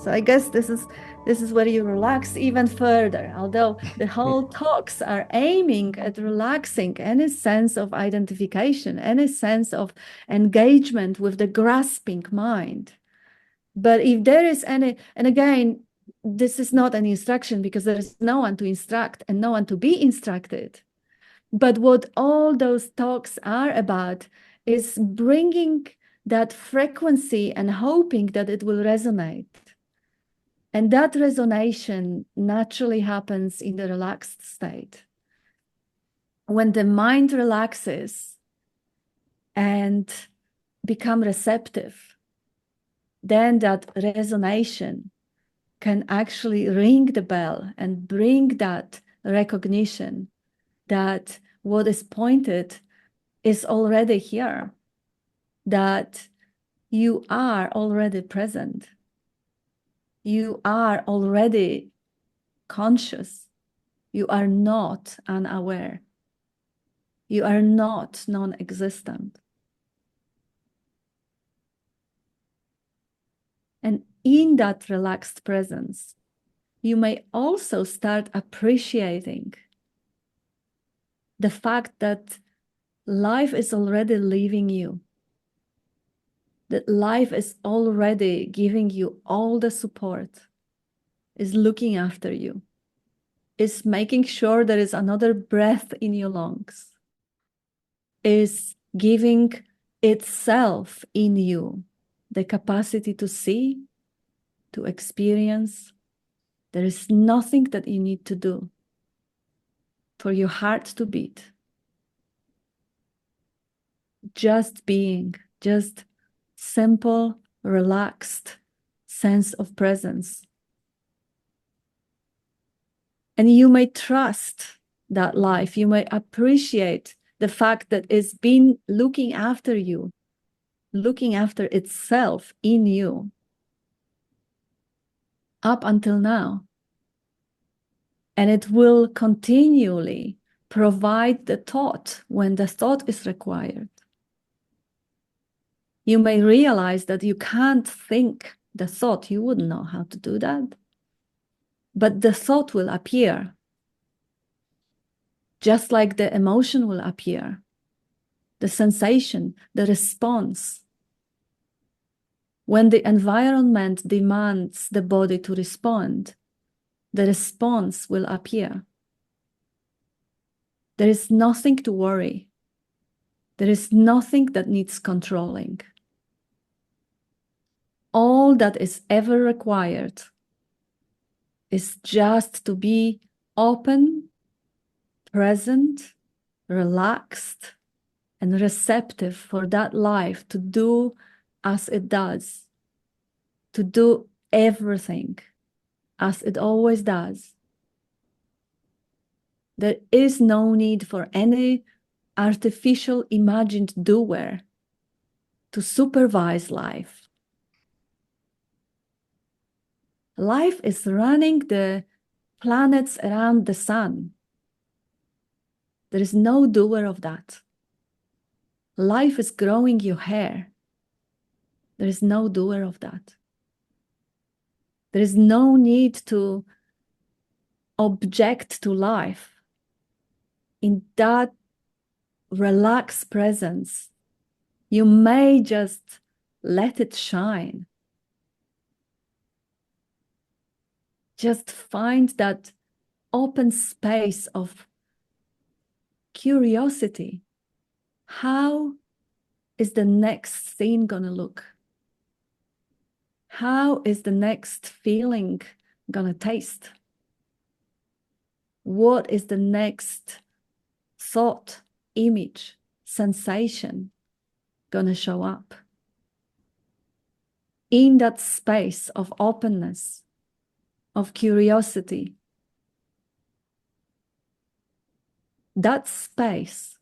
So I guess this is where you relax even further. Although the whole talks are aiming at relaxing any sense of identification, any sense of engagement with the grasping mind. But if there is any, and again, this is not an instruction because there is no one to instruct and no one to be instructed. But what all those talks are about is bringing that frequency and hoping that it will resonate. And that resonation naturally happens in the relaxed state. When the mind relaxes and become receptive, then that resonation can actually ring the bell and bring that recognition that what is pointed is already here, that you are already present. You are already conscious. You are not unaware. You are not non-existent. And in that relaxed presence, you may also start appreciating the fact that life is already leaving you, that life is already giving you all the support, is looking after you, is making sure there is another breath in your lungs, is giving itself in you the capacity to see, to experience. There is nothing that you need to do for your heart to beat. Just being, just simple, relaxed sense of presence. And you may trust that life. You may appreciate the fact that it's been looking after you, looking after itself in you up until now. And it will continually provide the thought when the thought is required. You may realize that you can't think the thought. You wouldn't know how to do that. But the thought will appear, just like the emotion will appear, the sensation, the response. When the environment demands the body to respond, the response will appear. There is nothing to worry. There is nothing that needs controlling. All that is ever required is just to be open, present, relaxed, and receptive for that life to do as it does, to do everything as it always does. There is no need for any artificial imagined doer to supervise life. Life is running the planets around the sun. There is no doer of that. Life is growing your hair. There is no doer of that. There is no need to object to life. In that relaxed presence, you may just let it shine. Just find that open space of curiosity. How is the next thing gonna look? How is the next feeling gonna taste? What is the next thought, image, sensation gonna show up? In that space of openness, of curiosity, that space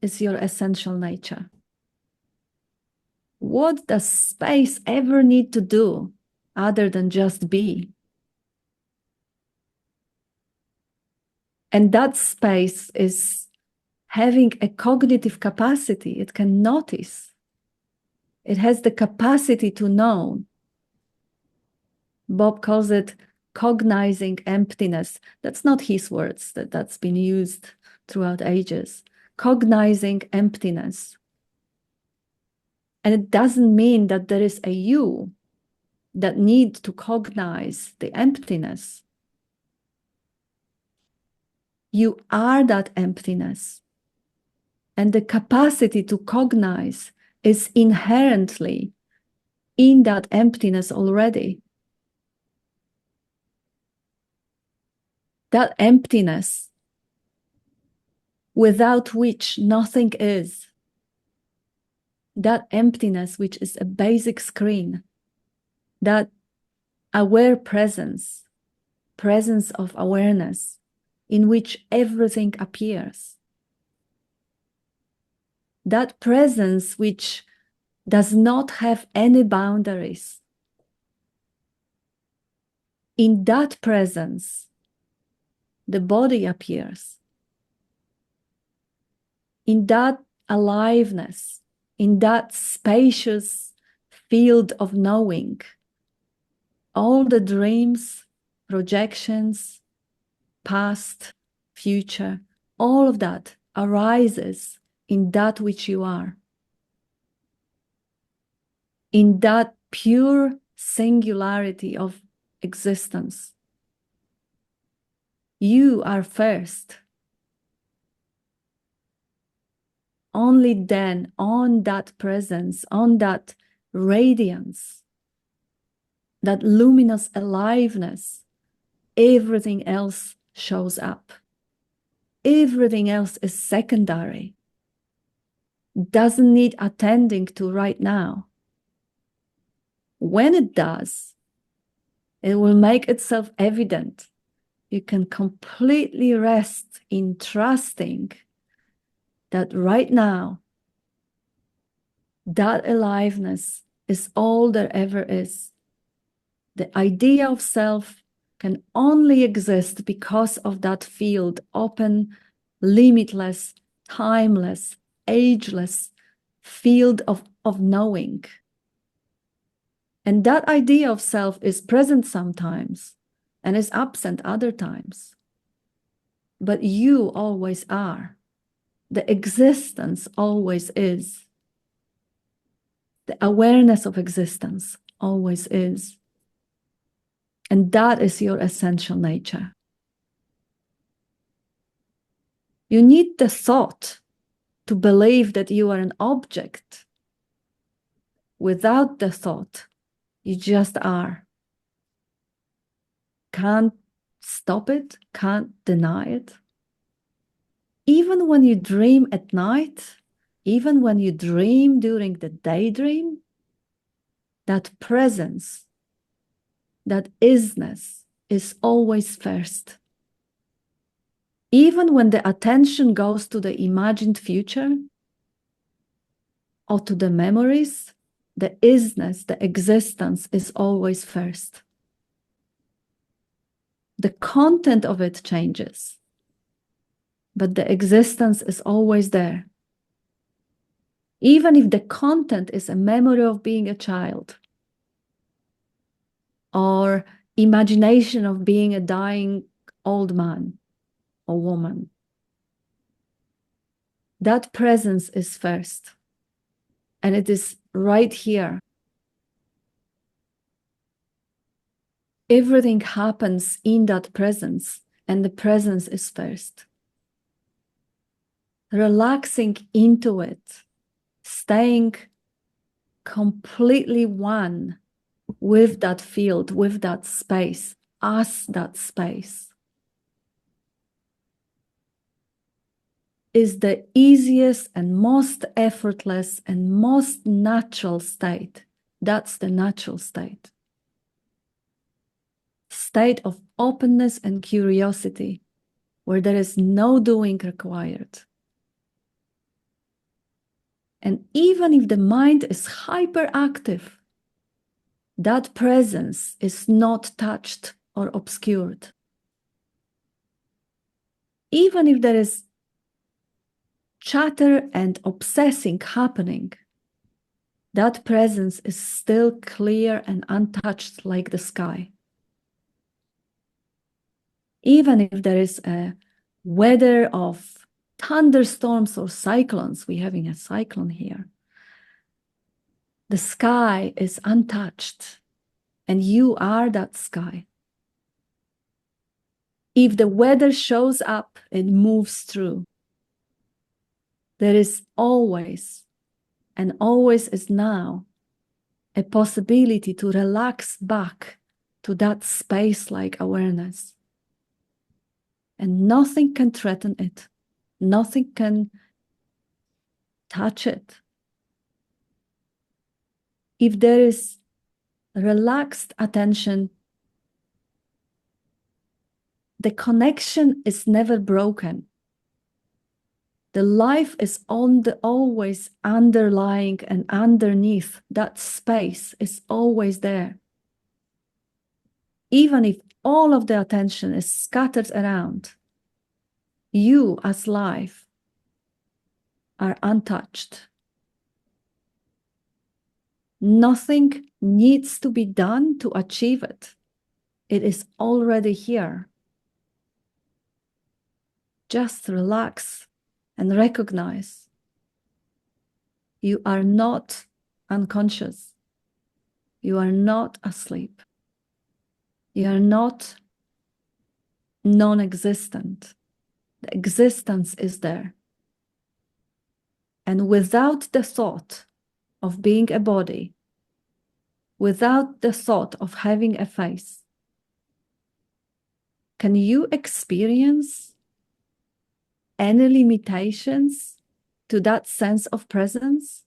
is your essential nature. What does space ever need to do other than just be? And that space is having a cognitive capacity. It can notice. It has the capacity to know. Bob calls it cognizing emptiness. That's not his words, that's been used throughout ages. Cognizing emptiness. And it doesn't mean that there is a you that needs to cognize the emptiness. You are that emptiness. And the capacity to cognize is inherently in that emptiness already. That emptiness without which nothing is. That emptiness, which is a basic screen, that aware presence, presence of awareness, in which everything appears. That presence which does not have any boundaries. In that presence, the body appears. In that aliveness, in that spacious field of knowing, all the dreams, projections, past, future, all of that arises in that which you are. In that pure singularity of existence. You are first. Only then, on that presence, on that radiance, that luminous aliveness, everything else shows up. Everything else is secondary. Doesn't need attending to right now. When it does, it will make itself evident. You can completely rest in trusting that right now, that aliveness is all there ever is. The idea of self can only exist because of that field, open, limitless, timeless, ageless field of knowing. And that idea of self is present sometimes and is absent other times. But you always are. The existence always is. The awareness of existence always is. And that is your essential nature. You need the thought to believe that you are an object. Without the thought, you just are. Can't stop it, can't deny it. Even when you dream at night, even when you dream during the daydream, that presence, that isness is always first. Even when the attention goes to the imagined future or to the memories, the isness, the existence is always first. The content of it changes, but the existence is always there. Even if the content is a memory of being a child or imagination of being a dying old man or woman, that presence is first. And it is right here. Everything happens in that presence, and the presence is first. Relaxing into it, staying completely one with that field, with that space, as that space, is the easiest and most effortless and most natural state. That's the natural state. State of openness and curiosity, where there is no doing required. And even if the mind is hyperactive, that presence is not touched or obscured. Even if there is chatter and obsessing happening, that presence is still clear and untouched like the sky. Even if there is a weather of thunderstorms or cyclones, we're having a cyclone here, the sky is untouched, and you are that sky. If the weather shows up, it moves through. There is always, and always is now, a possibility to relax back to that space-like awareness. And nothing can threaten it. Nothing can touch it. If there is relaxed attention, the connection is never broken. The life is always underlying and underneath. That space is always there. Even if all of the attention is scattered around, you as life are untouched. Nothing needs to be done to achieve it. It is already here. Just relax and recognize you are not unconscious. You are not asleep. You are not non-existent. The existence is there. And without the thought of being a body, without the thought of having a face, can you experience any limitations to that sense of presence?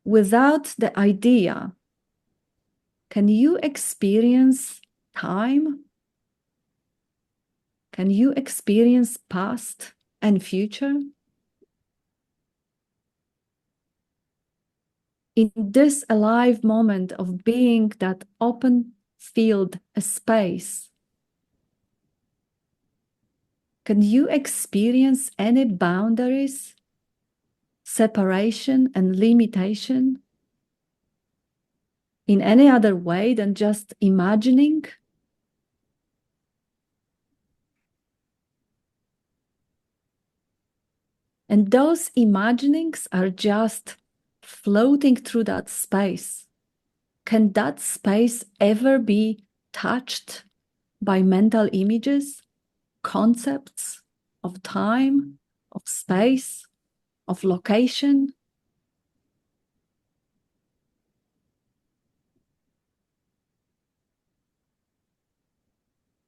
Without the idea, can you experience time? Can you experience past and future? In this alive moment of being that open field, a space, can you experience any boundaries, separation, and limitation in any other way than just imagining? And those imaginings are just floating through that space. Can that space ever be touched by mental images, concepts of time, of space, of location?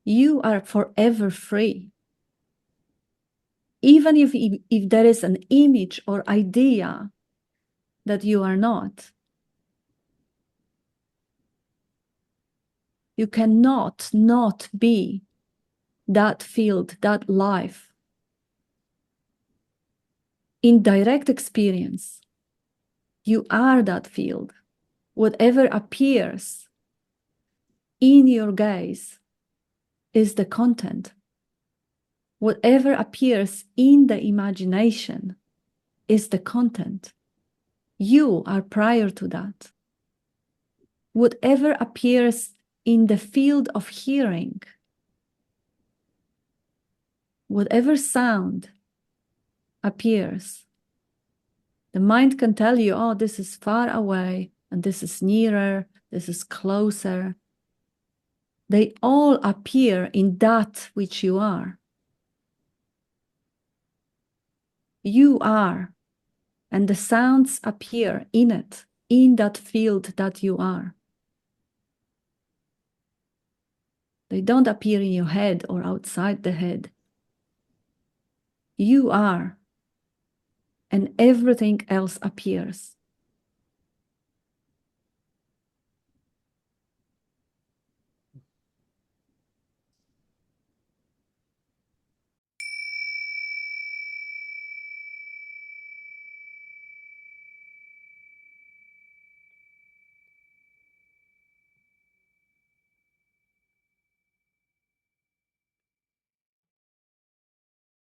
You are forever free. Even if there is an image or idea that you are not, you cannot not be that field, that life. In direct experience, you are that field. Whatever appears in your gaze is the content. Whatever appears in the imagination is the content. You are prior to that. Whatever appears in the field of hearing, whatever sound appears, the mind can tell you, oh, this is far away, and this is nearer, this is closer. They all appear in that which you are. You are, and the sounds appear in it, in that field that you are. They don't appear in your head or outside the head. You are, and everything else appears.